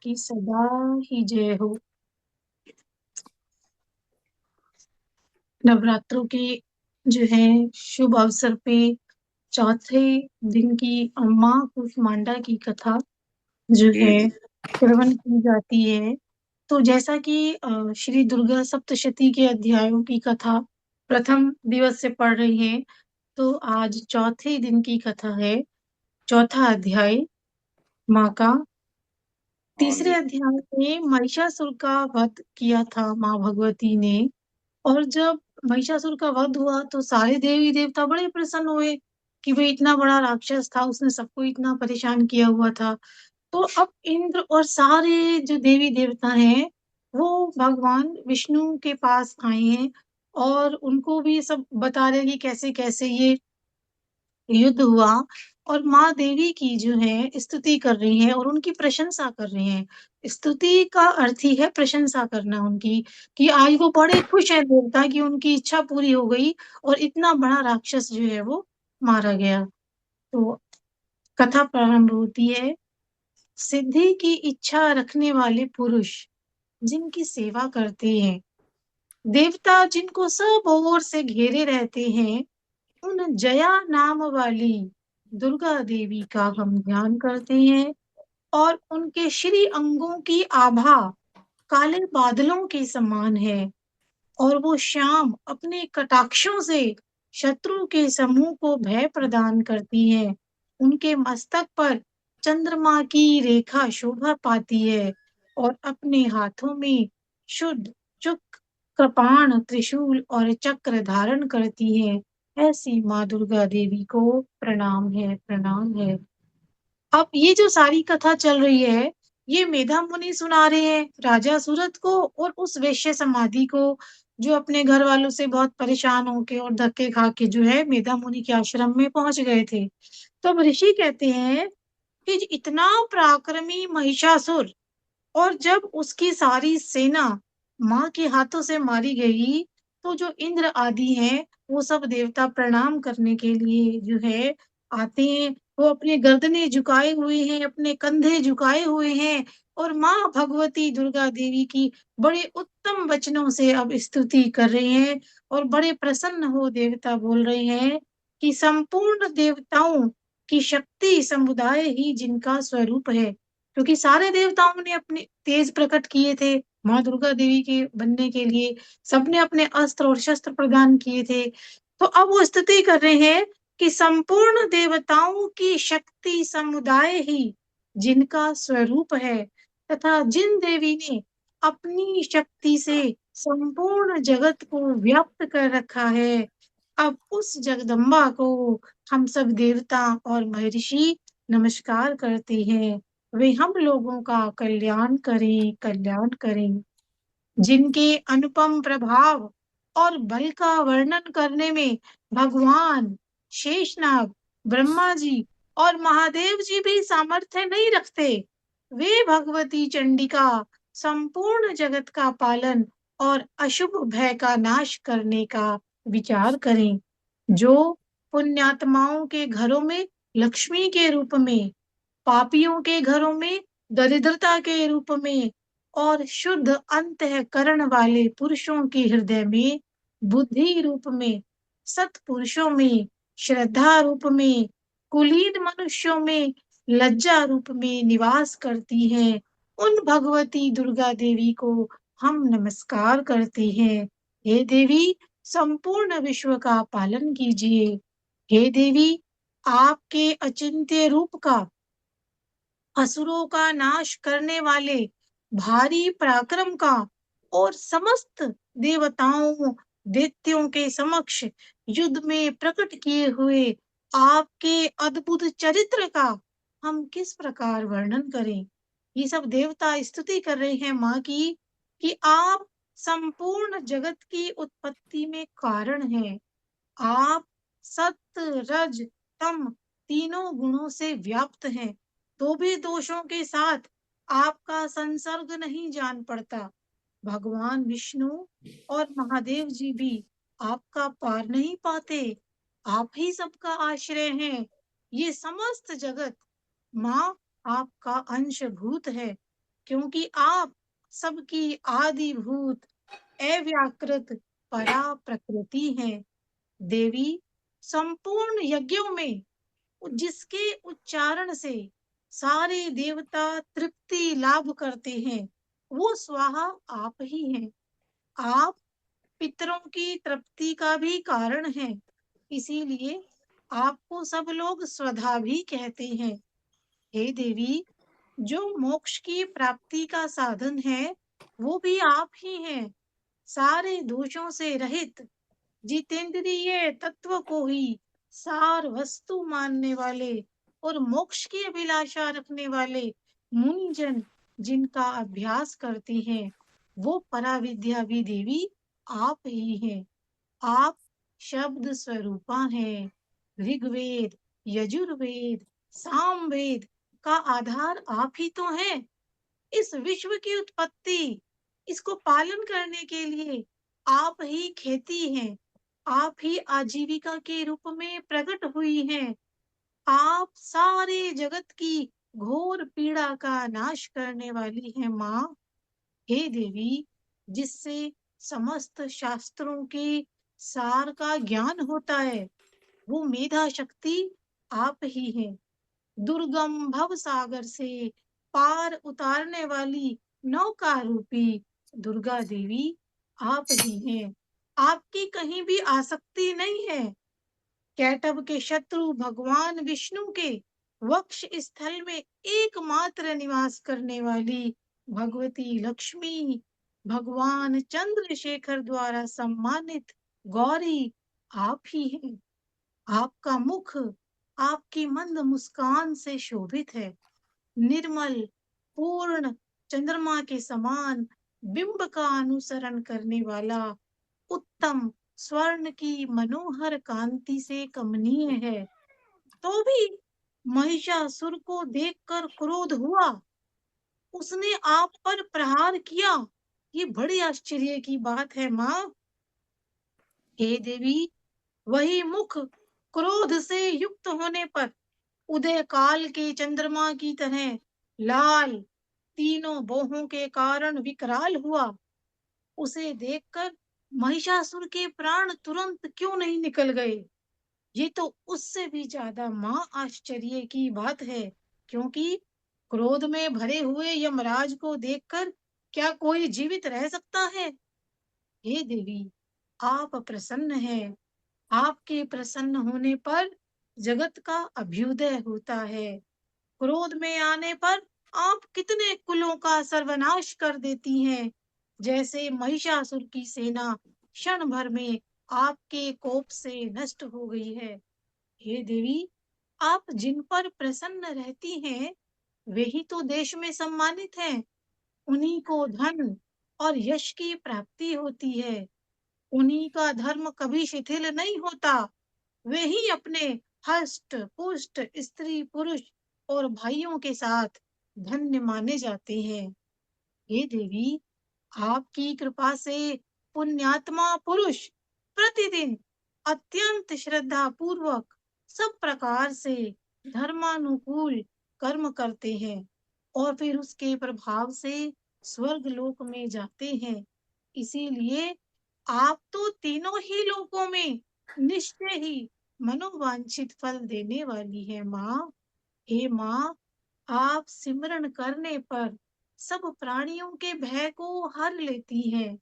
की सदा ही जय हो। नवरात्रों के जो है शुभ अवसर पे चौथे दिन की माँ कूष्मांडा की कथा जो है जी, श्रवण की जाती है। तो जैसा कि श्री दुर्गा सप्तशती के अध्यायों की कथा प्रथम दिवस से पढ़ रही है, तो आज चौथे दिन की कथा है। चौथा अध्याय माँ का। हाँ तीसरे जी, अध्याय में महिषासुर का वध किया था माँ भगवती ने। और जब महिषासुर का वध हुआ तो सारे देवी देवता बड़े प्रसन्न हुए कि भाई इतना बड़ा राक्षस था, उसने सबको इतना परेशान किया हुआ था। तो अब इंद्र और सारे जो देवी देवता हैं वो भगवान विष्णु के पास आए हैं और उनको भी सब बता रहे हैं कि कैसे कैसे ये युद्ध हुआ। और माँ देवी की जो है स्तुति कर रही है और उनकी प्रशंसा कर रही हैं। स्तुति का अर्थ ही है प्रशंसा करना उनकी, कि आज वो बड़े खुश हैं देवता कि उनकी इच्छा पूरी हो गई और इतना बड़ा राक्षस जो है वो मारा गया। तो कथा प्रारंभ होती है। सिद्धि की इच्छा रखने वाले पुरुष जिनकी सेवा करते हैं, देवता जिनको सब ओर से घेरे रहते हैं, उन जया नाम वाली दुर्गा देवी का हम ध्यान करते हैं। और उनके श्री अंगों की आभा काले बादलों के समान है। और वो श्याम अपने कटाक्षों से शत्रु के समूह को भय प्रदान करती है। उनके मस्तक पर चंद्रमा की रेखा शोभा पाती है और अपने हाथों में शुद्ध चुक कृपाण त्रिशूल और चक्र धारण करती है। ऐसी माँ दुर्गा देवी को प्रणाम है, प्रणाम है। अब ये जो सारी कथा चल रही है, ये मेधा मुनि सुना रहे हैं राजा सूरत को और उस वैश्य समाधि को, जो अपने घर वालों से बहुत परेशान होके और धक्के खा के जो है मेधा मुनि के आश्रम में पहुंच गए थे। तो अब ऋषि कहते हैं कि इतना पराक्रमी महिषासुर और जब उसकी सारी सेना माँ के हाथों से मारी गई, तो जो इंद्र आदि हैं वो सब देवता प्रणाम करने के लिए जो है आते हैं। वो अपने गर्दनें झुकाए हुए हैं, अपने कंधे झुकाए हुए हैं और माँ भगवती दुर्गा देवी की बड़े उत्तम वचनों से अब स्तुति कर रहे हैं। और बड़े प्रसन्न हो देवता बोल रहे हैं कि संपूर्ण देवताओं की शक्ति समुदाय ही जिनका स्वरूप है, क्योंकि सारे देवताओं ने अपने तेज प्रकट किए थे माँ दुर्गा देवी के बनने के लिए। सबने अपने अस्त्र और शस्त्र प्रदान किए थे। तो अब वो स्तुति कर रहे हैं कि संपूर्ण देवताओं की शक्ति समुदाय ही जिनका स्वरूप है, तथा जिन देवी ने अपनी शक्ति से संपूर्ण जगत को व्याप्त कर रखा है, अब उस जगदम्बा को हम सब देवता और महर्षि नमस्कार करते हैं। वे हम लोगों का कल्याण करें, कल्याण करें। जिनके अनुपम प्रभाव और बल का वर्णन करने में भगवान शेषनाग, ब्रह्मा जी और महादेव जी भी सामर्थ्य नहीं रखते, वे भगवती चंडिका संपूर्ण जगत का पालन और अशुभ भय का नाश करने का विचार करें। जो पुण्यात्माओं के घरों में लक्ष्मी के रूप में, पापियों के घरों में दरिद्रता के रूप में और शुद्ध अंतःकरण वाले पुरुषों के हृदय में बुद्धि रूप में, सत्पुरुषों में श्रद्धा रूप में, कुलीन मनुष्यों में लज्जा रूप में निवास करती हैं, उन भगवती दुर्गा देवी को हम नमस्कार करते हैं। हे देवी, संपूर्ण विश्व का पालन कीजिए। हे देवी, आपके अचिंत्य रूप का, असुरों का नाश करने वाले भारी पराक्रम का और समस्त देवताओं दैत्यों के समक्ष युद्ध में प्रकट किए हुए आपके अद्भुत चरित्र का हम किस प्रकार वर्णन करें। ये सब देवता स्तुति कर रहे हैं माँ की कि आप संपूर्ण जगत की उत्पत्ति में कारण हैं। आप सत्य रज तम तीनों गुणों से व्याप्त हैं, तो भी दोषों के साथ आपका संसर्ग नहीं जान पड़ता। भगवान विष्णु और महादेव जी भी आपका पार नहीं पाते। आप ही सबका आश्रय हैं। ये समस्त जगत माँ आपका अंशभूत है। क्योंकि आप सबकी आदिभूत अव्याकृत परा प्रकृति हैं। देवी, संपूर्ण यज्ञों में जिसके उच्चारण से सारे देवता तृप्ति लाभ करते हैं, वो स्वाहा आप ही हैं। आप पितरों की तृप्ति का भी कारण हैं। इसीलिए आपको सब लोग स्वधा भी कहते हैं। हे देवी, जो मोक्ष की प्राप्ति का साधन है, वो भी आप ही हैं। सारे दोषों से रहित जितेंद्रिय तत्व को ही सार वस्तु मानने वाले और मोक्ष की अभिलाषा रखने वाले मुनिजन जिनका अभ्यास करते हैं, वो पराविद्या भी देवी आप ही हैं। आप शब्द स्वरूपा हैं। ऋग्वेद, यजुर्वेद, सामवेद का आधार आप ही तो हैं। इस विश्व की उत्पत्ति, इसको पालन करने के लिए आप ही खेती हैं। आप ही आजीविका के रूप में प्रकट हुई हैं। आप सारे जगत की घोर पीड़ा का नाश करने वाली हैं माँ। हे देवी, जिससे समस्त शास्त्रों के सार का ज्ञान होता है, वो मेधा शक्ति आप ही हैं। दुर्गम भव सागर से पार उतारने वाली नौका रूपी दुर्गा देवी आप ही हैं। आपकी कहीं भी आसक्ति नहीं है। कैटभ के शत्रु भगवान विष्णु के वक्ष स्थल में एकमात्र निवास करने वाली भगवती लक्ष्मी, भगवान चंद्रशेखर द्वारा सम्मानित गौरी आप ही हैं। आपका मुख आपकी मंद मुस्कान से शोभित है। निर्मल, पूर्ण चंद्रमा के समान बिंब का अनुसरण करने वाला उत्तम स्वर्ण की मनोहर कांति से कमनीय है। तो भी महिषासुर को देखकर क्रोध हुआ, उसने आप पर प्रहार किया। ये बड़ी आश्चर्य की बात है माँ। हे देवी, वही मुख क्रोध से युक्त होने पर उदय काल के चंद्रमा की तरह लाल, तीनों बोहों के कारण विकराल हुआ। उसे देखकर महिषासुर के प्राण तुरंत क्यों नहीं निकल गए? ये तो उससे भी ज्यादा मां आश्चर्य की बात है, क्योंकि क्रोध में भरे हुए यमराज को देखकर क्या कोई जीवित रह सकता है? हे देवी, आप प्रसन्न हैं। आपके प्रसन्न होने पर जगत का अभ्युदय होता है। क्रोध में आने पर आप कितने कुलों का सर्वनाश कर देती हैं। जैसे महिषासुर की सेना क्षण भर में आपके कोप से नष्ट हो गई है। हे देवी, आप जिन पर प्रसन्न रहती हैं, वे ही तो देश में सम्मानित हैं। उन्हीं को धन और यश की प्राप्ति होती है। उन्हीं का धर्म कभी शिथिल नहीं होता। वे ही अपने हष्ट पुष्ट स्त्री पुरुष और भाइयों के साथ धन्य माने जाते हैं। हे देवी, आपकी कृपा से पुण्यात्मा पुरुष प्रतिदिन अत्यंत श्रद्धा पूर्वक सब प्रकार से धर्मानुकूल कर्म करते हैं और फिर उसके प्रभाव से स्वर्ग लोक में जाते हैं। इसीलिए आप तो तीनों ही लोकों में निश्चय ही मनोवांछित फल देने वाली है माँ। हे माँ, आप सिमरण करने पर सब प्राणियों के भय को हर लेती हैं।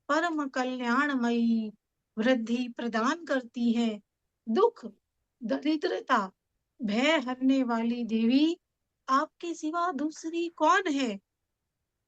परम कल्याणमयी, वृद्धि प्रदान करती है। दुख, दरिद्रता, भय हरने वाली देवी आपके सिवा दूसरी कौन है?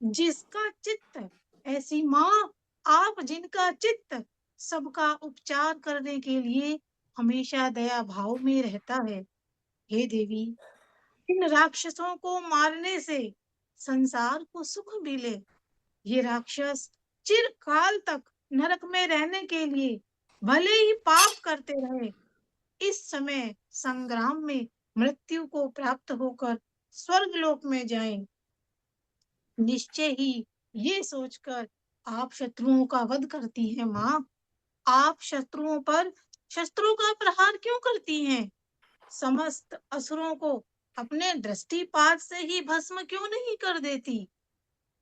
जिसका चित्त, ऐसी माँ आप जिनका चित्त सबका उपचार करने के लिए हमेशा दया भाव में रहता है। हे देवी, इन राक्षसों को मारने से संसार को सुख मिले। ये राक्षस चिरकाल तक नरक में रहने के लिए भले ही पाप करते रहे, इस समय संग्राम में मृत्यु को प्राप्त होकर स्वर्ग लोक में जाएं। निश्चय ही ये सोचकर आप शत्रुओं का वध करती हैं माँ। आप शत्रुओं पर शस्त्रों का प्रहार क्यों करती हैं? समस्त असुरों को अपने दृष्टिपात से ही भस्म क्यों नहीं कर देती?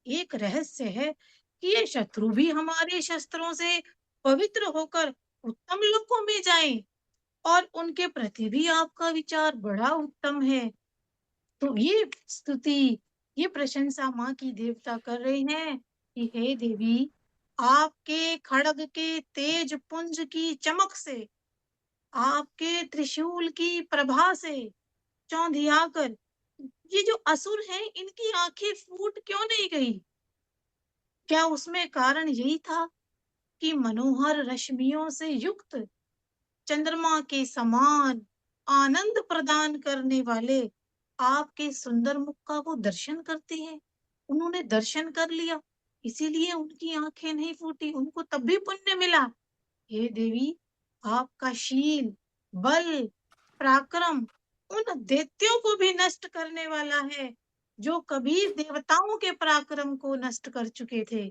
एक रहस्य है कि ये शत्रु भी हमारे शस्त्रों से पवित्र होकर उत्तम लोकों में जाएं और उनके प्रति भी आपका विचार बड़ा उत्तम है। तो ये स्तुति, ये प्रशंसा माँ की देवता कर रहे हैं कि हे देवी, आपके खड्ग के तेज पुंज की चमक से, आपके त्रिशूल की प्रभा से चौंधिया कर ये जो असुर हैं इनकी आंखें फूट क्यों नहीं गई? क्या उसमें कारण यही था कि मनोहर रश्मियों से युक्त चंद्रमा के समान आनंद प्रदान करने वाले आपके सुंदर मुख का वो दर्शन करते हैं। उन्होंने दर्शन कर लिया, इसीलिए उनकी आंखें नहीं फूटी, उनको तब भी पुण्य मिला। हे देवी, आपका शील, बल, पराक्रम उन दैत्यों को भी नष्ट करने वाला है, जो कभी देवताओं के पराक्रम को नष्ट कर चुके थे।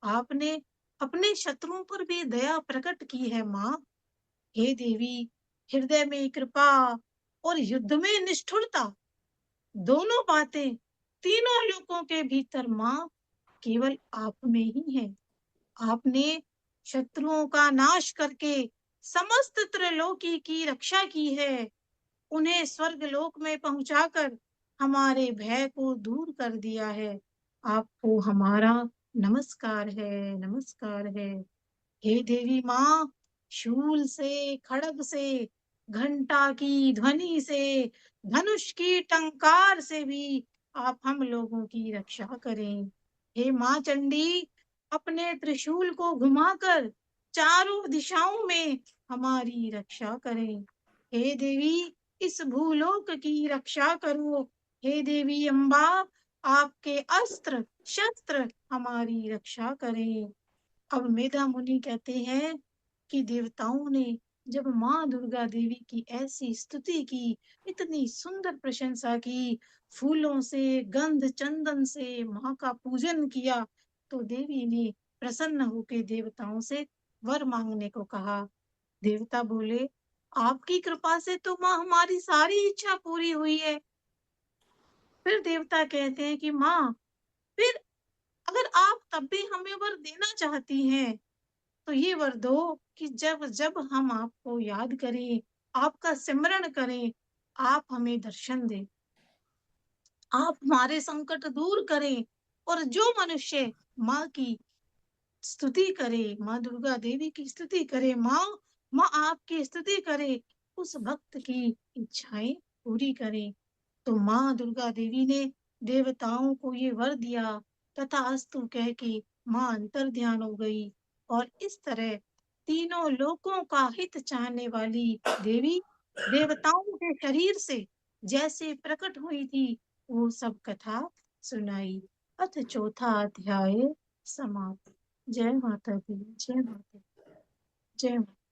आपने अपने शत्रुओं पर भी दया प्रकट की है माँ। हे देवी, हृदय में कृपा और युद्ध में निष्ठुरता, दोनों बातें तीनों लोकों के भीतर माँ केवल आप में ही है। आपने शत्रुओं का नाश करके समस्त त्रैलोकी की रक्षा की है, उन्हें स्वर्ग लोक में पहुंचाकर हमारे भय को दूर कर दिया है। आपको हमारा नमस्कार है, नमस्कार है। हे देवी माँ, शूल से, खड्ग से, घंटा की ध्वनि से, धनुष की टंकार से भी आप हम लोगों की रक्षा करें। हे माँ चंडी, अपने त्रिशूल को घुमाकर चारों दिशाओं में हमारी रक्षा करें। हे देवी, इस भूलोक की रक्षा करो। हे देवी अम्बा, आपके अस्त्र शस्त्र हमारी रक्षा करें। अब मेधा मुनि कहते हैं कि देवताओं ने जब माँ दुर्गा देवी की ऐसी स्तुति की, इतनी सुंदर प्रशंसा की, फूलों से, गंध चंदन से माँ का पूजन किया, तो देवी ने प्रसन्न होकर देवताओं से वर मांगने को कहा। देवता बोले, आपकी कृपा से तो माँ हमारी सारी इच्छा पूरी हुई है। फिर देवता कहते हैं कि माँ, फिर अगर आप तब भी हमें वर देना चाहती हैं तो ये वर दो कि जब जब हम आपको याद करें, आपका सिमरण करें, आप हमें दर्शन दें, आप हमारे संकट दूर करें और जो मनुष्य माँ की स्तुति करे, माँ दुर्गा देवी की स्तुति करे, माँ माँ आपकी स्तुति करे, उस भक्त की इच्छाएं पूरी करें। तो माँ दुर्गा देवी ने देवताओं को ये वर दिया, तथास्तु कह के माँ अंतर ध्यान हो गई और इस तरह तीनों लोकों का हित चाहने वाली देवी देवताओं के शरीर से जैसे प्रकट हुई थी, वो सब कथा सुनाई। अथ चौथा अध्याय समाप्त। जय माता दी, जय माता दी, जय माता।